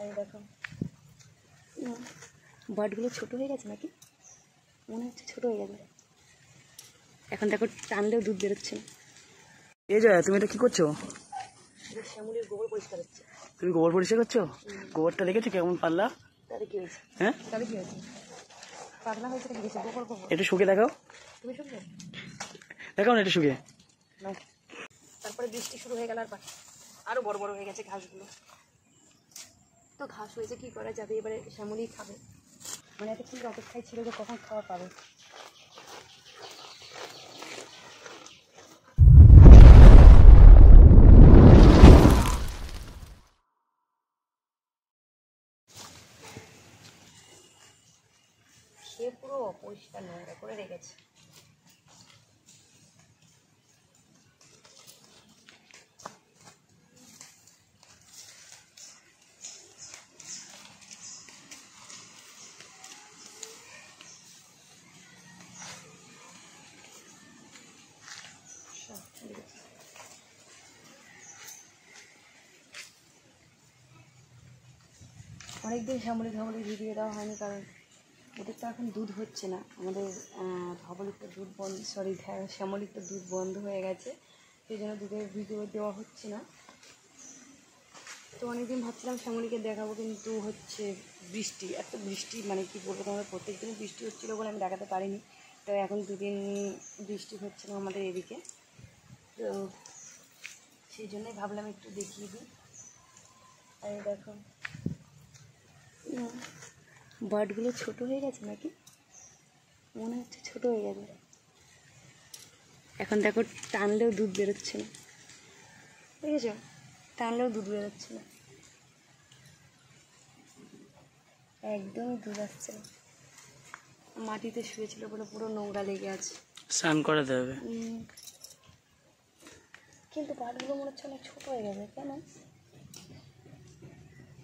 এই দেখো বার্ডগুলো ছোট হয়ে গেছে নাকি, মনে হচ্ছে ছোট হয়ে গেছে। এখন দেখো টানলেও দুধ বেরোচ্ছে না। এই যে তুমি এটা কি করছো? শ্যামলির গোবর পরিষ্কার হচ্ছে। তুমি গোবর পরিষ্কার করছো? গোবরটা দেখেছো কেমন পাল্লা? তাহলে কি হয়েছে? হ্যাঁ তাহলে কি হয়েছে? পাতলা হয়েছে নাকি বেশি? গোবর গোবর একটু শুকে দেখাও, তুমি শুনবে দেখাও না একটু শুকে। তারপরে বৃষ্টি শুরু হয়ে গেল আর আরো বড় বড় হয়ে গেছে ঘাসগুলো। তো ঘাস হয়েছে, কি করা যাবে, এবারে শ্যামলি খাবে। মানে এত ঠিক অপেক্ষায় ছিল যে কখন খাওয়া পাবে। সে পুরো অপরিষ্কার নোংরা করে রেখেছে। অনেকদিন শ্যামলি ভিডিও দেওয়া হয়নি, কারণ ওদের তো এখন দুধ হচ্ছে না। আমাদের ধবলির তো দুধ বন্ধ, শ্যামলির তো দুধ বন্ধ হয়ে গেছে, সেই জন্য দুধের ভিডিও দেওয়া হচ্ছে না। তো অনেকদিন ভাবছিলাম শ্যামলিকে দেখাবো, কিন্তু হচ্ছে বৃষ্টি, এত বৃষ্টি, মানে কি বলবো তোমাদের, প্রত্যেক দিন বৃষ্টি হচ্ছিলো বলে আমি দেখাতে পারিনি। তো এখন দুদিন বৃষ্টি হচ্ছে না আমাদের এদিকে, তো সেই জন্যই ভাবলাম একটু দেখিয়ে দিই। আর দেখো বার্ডগুলো ছোট হয়ে গেছে নাকি, মনে হচ্ছে ছোট হয়ে গেছে। এখন দেখো টানলেও দুধ বেরোচ্ছে না, বুঝেছ? টানলেও দুধ বেরোচ্ছে না, একদমই দুধ আসছে না। মাটিতে শুয়েছিল বলে পুরো নোংরা লেগে আছে, স্নান করাতে হবে। কিন্তু বার্ডগুলো মনে হচ্ছে অনেক ছোট হয়ে গেছে, কেন?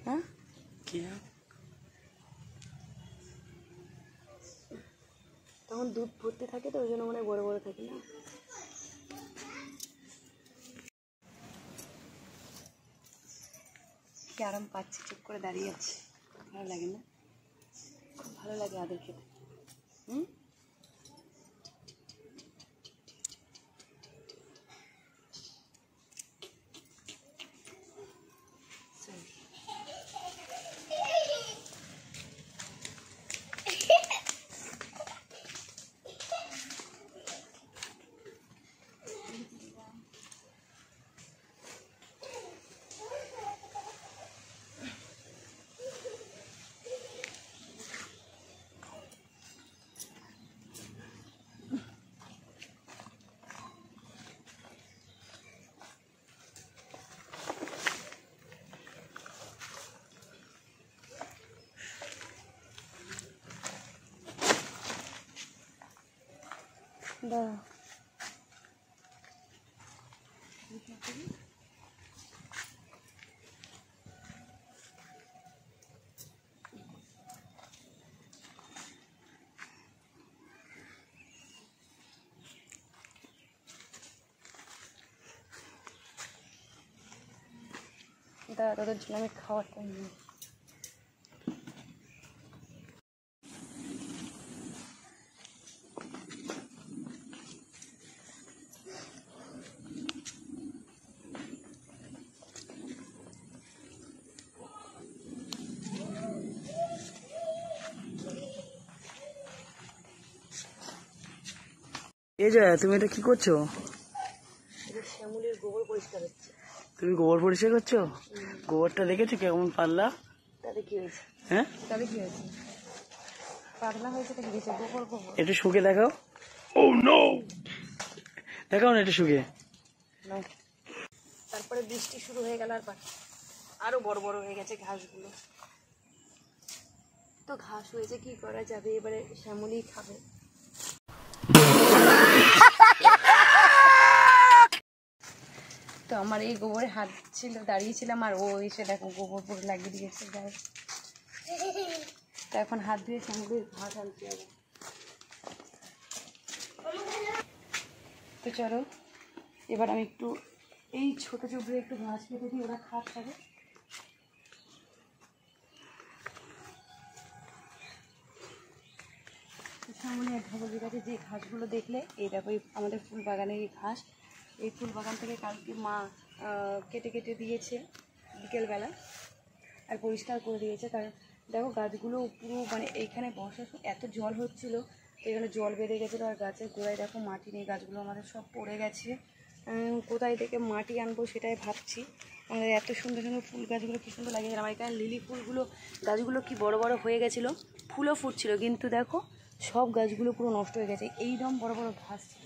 হ্যাঁ কি তখন দুধ ভর্তি থাকে, তো ওই জন্য মনে হয় বড় বড় থাকে না। কি আরাম পাচ্ছি, চুপ করে দাঁড়িয়ে আছি, ভালো লাগে না? খুব ভালো লাগে আদর খেতে। দাঁড়া, তোদের জন্য আমি খাওয়াটা নিই। এই যে তুমি এটা কি করছো? শ্যামলির গোবর পরিষ্কার হচ্ছে। তুমি গোবর পরিষ্কার করছো? গোবরটা দেখেছো কেমন পাল্লা? তাহলে কি হয়েছে? হ্যাঁ তাহলে কি হয়েছে? পাতলা হয়েছে নাকি বেশি? গোবর গোবর একটু শুকে দেখাও। ও নো, দেখাও না একটু শুকে। তারপরে বৃষ্টি শুরু হয়ে গেল আর আরো বড় বড় হয়ে গেছে ঘাসগুলো। তো ঘাস হয়েছে, কি করা যাবে, এবারে শ্যামলি খাবে। তো আমার এই গোবরে হাত ছিল, দাঁড়িয়েছিলাম, আর ও এসে দেখো গোবর পুরো লাগিয়ে দিয়েছে গায়ে। তো এখন হাত ধুয়ে শ্যামলির ঘাস আনতে হবে। তো চলো এবার আমি একটু এই ছোটো চুবড়ে একটু ঘাস কেটে দিই, ওরা খাস খাবে। সামনে ধবলির কাছে যে ঘাসগুলো দেখলে, এই দেখো আমাদের ফুল বাগানের এই ঘাস, এই ফুল বাগান থেকে কালকে মা কেটে কেটে দিয়েছে বিকেলবেলা, আর পরিষ্কার করে দিয়েছে। কারণ দেখো গাছগুলো পুরো মানে এইখানে বর্ষার সময় এত জল হচ্ছিলো, এখানে জল বেড়ে গেছিলো, আর গাছের গোড়ায় দেখো মাটি নেই, গাছগুলো আমাদের সব পড়ে গেছে। কোথায় থেকে মাটি আনবো সেটাই ভাবছি। আমাদের এত সুন্দর সুন্দর ফুল গাছগুলো কী সুন্দর লাগে। আমার এখানে লিলি ফুলগুলো গাছগুলো কি বড় বড় হয়ে গেছিলো, ফুলও ফুটছিল, কিন্তু দেখো সব গাছগুলো পুরো নষ্ট হয়ে গেছে। এইরকম বড় বড় ঘাস ছিল,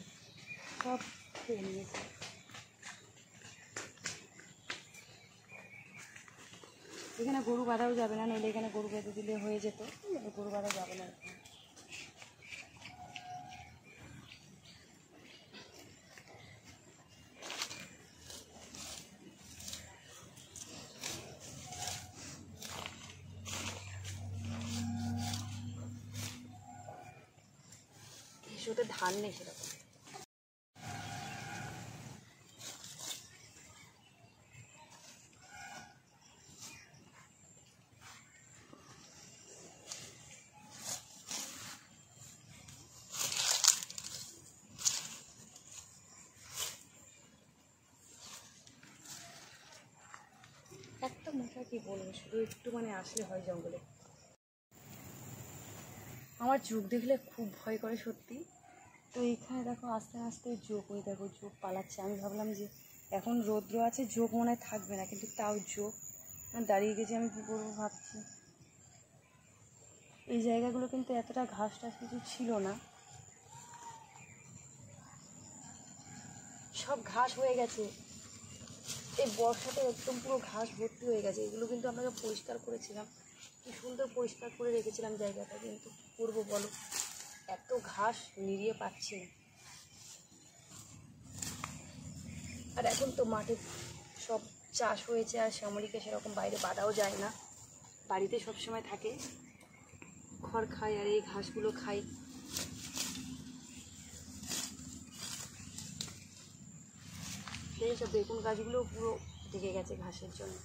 সব খেয়ে নিয়েছে। এখানে গরু বাঁধাও যাবে না, নইলে এখানে গরু বেঁধে দিলে হয়ে যেত, গরু বাঁধা যাবে না। এসোতে ধান নেই সেরকম। একটা মশা কি বলবো, শুধু একটু মানে আসলে হয় জঙ্গলে। আমার চোখ দেখলে খুব ভয় করে সত্যি। তো এইখানে দেখো আস্তে আস্তে যোগ, ওই দেখো যোগ পালাচ্ছে। আমি ভাবলাম যে এখন রৌদ্র আছে, যোগ মনে হয় থাকবে না, কিন্তু তাও যোগ দাঁড়িয়ে গেছে। আমি কী করবো ভাবছি। এই জায়গাগুলো কিন্তু এতটা ঘাস টাস কিছু ছিল না, সব ঘাস হয়ে গেছে। এই বর্ষাতে একদম পুরো ঘাস ভর্তি হয়ে গেছে। এগুলো কিন্তু আমরা পরিষ্কার করেছিলাম, কি সুন্দর পরিষ্কার করে রেখেছিলাম জায়গাটা, কিন্তু কী করবো বলো, এত ঘাস নিড়িয়ে পাচ্ছি না। আর এখন তো মাঠে সব চাষ হয়েছে, আর শ্যামলীকে সেরকম বাইরে বাঁধাও যায় না, বাড়িতে সব সময় থাকে, খড় খায় আর এই ঘাসগুলো খায়। সব বেগুন গাছগুলো পুরো ঢেকে গেছে ঘাসের জন্য।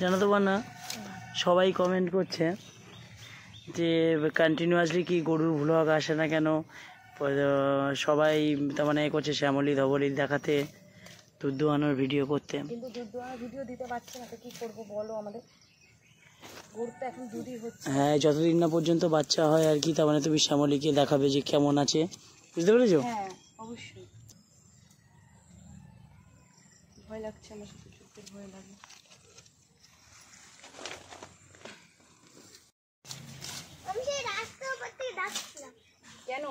জানো তো না, সবাই কমেন্ট করছে যে কন্টিনিউয়াসলি কি গরুর ভ্লগ আসে না কেন। সবাই তার মানে করছে শ্যামলী ধবলী দেখাতে, দুধ দোয়ানোর ভিডিও করতে, কিন্তু দুধ দোয়ানোর ভিডিও দিতে পারছে না, তো কী করবো বলো। আমাদের গরু তো এখন দুধই হচ্ছে। হ্যাঁ, যতদিন না পর্যন্ত বাচ্চা হয় আর কি, তার মানে তুমি শ্যামলীকে দেখাবে যে কেমন আছে, বুঝতে পেরেছো? হ্যাঁ অবশ্যই। ভয় লাগছে, আমার সাথে চুপতে ভয় লাগে। আমি সেই রাস্তার উপর থেকে ডাকছিলাম। কেন?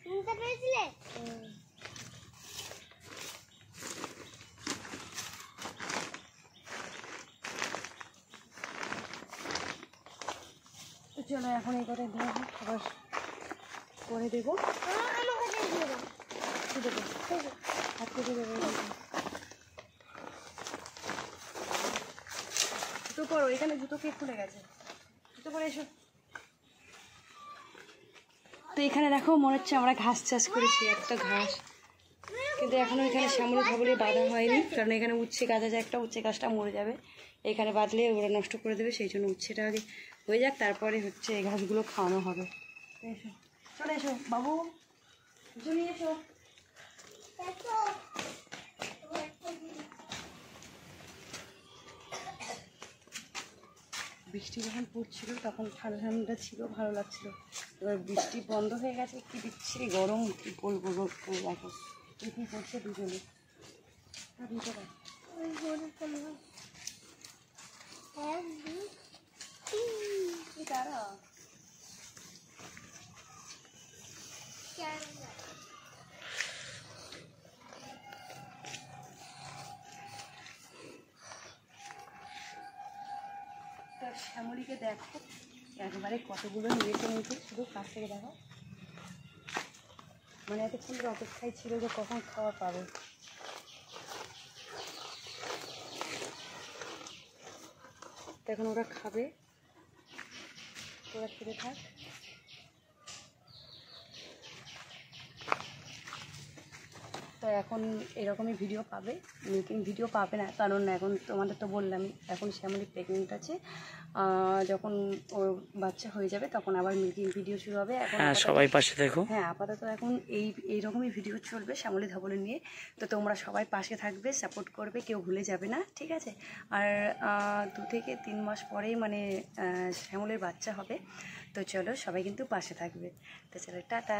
শুনতে পেয়েছিলে? তো চলো এখন এই কথা দেওয়া হোক, আবার পরে দেবো। আমার কাছে দিয়ে দাও। কি দেবো? হাত কেটে দেবো। জুতো পরো, এখানে জুতো কে খুলে গেছে, জুতো পরে এসো। তো এখানে দেখো মনে হচ্ছে আমরা ঘাস চাষ করেছি, একটা ঘাস, কিন্তু এখনো এখানে শ্যামলী ধবলী বাঁধা হয়নি, কারণ এখানে উচ্ছে গাছ আছে, একটা উচ্ছে গাছটা মরে যাবে, এখানে বাঁধলে ওরা নষ্ট করে দেবে, সেই জন্য উচ্ছেটা আগে হয়ে যাক, তারপরে হচ্ছে এই ঘাসগুলো খাওয়ানো হবে। এসো, চলে এসো বাবু, চলে এসো। বৃষ্টি যখন পড়ছিল তখন ঠান্ডা ঠান্ডা ছিল, ভালো লাগছিল। এবার বৃষ্টি বন্ধ হয়ে গেছে, কি বিচ্ছিরি গরম, কি বলবো, রোদ করে দেখো কী করছে দুজনে। ভিতরে ওই গরু কেমন? 1 2 3 দাঁড়া 4 তার শ্যামলীকে দেখো একবারে কতগুলো নিয়েছে নিচে, শুধু কাছ থেকে দেখো, মানে এতক্ষণ অপেক্ষায় ছিল যে কখন খাওয়া পাবে। তো এখন ওরা খাবে, ওরা খেতে থাক। তো এখন এরকমই ভিডিও পাবে, মিল্কিং ভিডিও পাবে না, কারণ এখন তোমাদের তো বললামই এখন শ্যামলী প্রেগনেন্ট আছে, যখন ওর বাচ্চা হয়ে যাবে তখন আবার মিল্কিং ভিডিও শুরু হবে। এখন হ্যাঁ, সবাই পাশে দেখো। হ্যাঁ, আপাতত এখন এইরকমই ভিডিও চলবে শ্যামলী ধবলী নিয়ে। তো তোমরা সবাই পাশে থাকবে, সাপোর্ট করবে, কেউ ভুলে যাবে না, ঠিক আছে? আর 2 থেকে 3 মাস পরেই মানে শ্যামলীর বাচ্চা হবে। তো চলো সবাই কিন্তু পাশে থাকবে। তো চলো টাটা।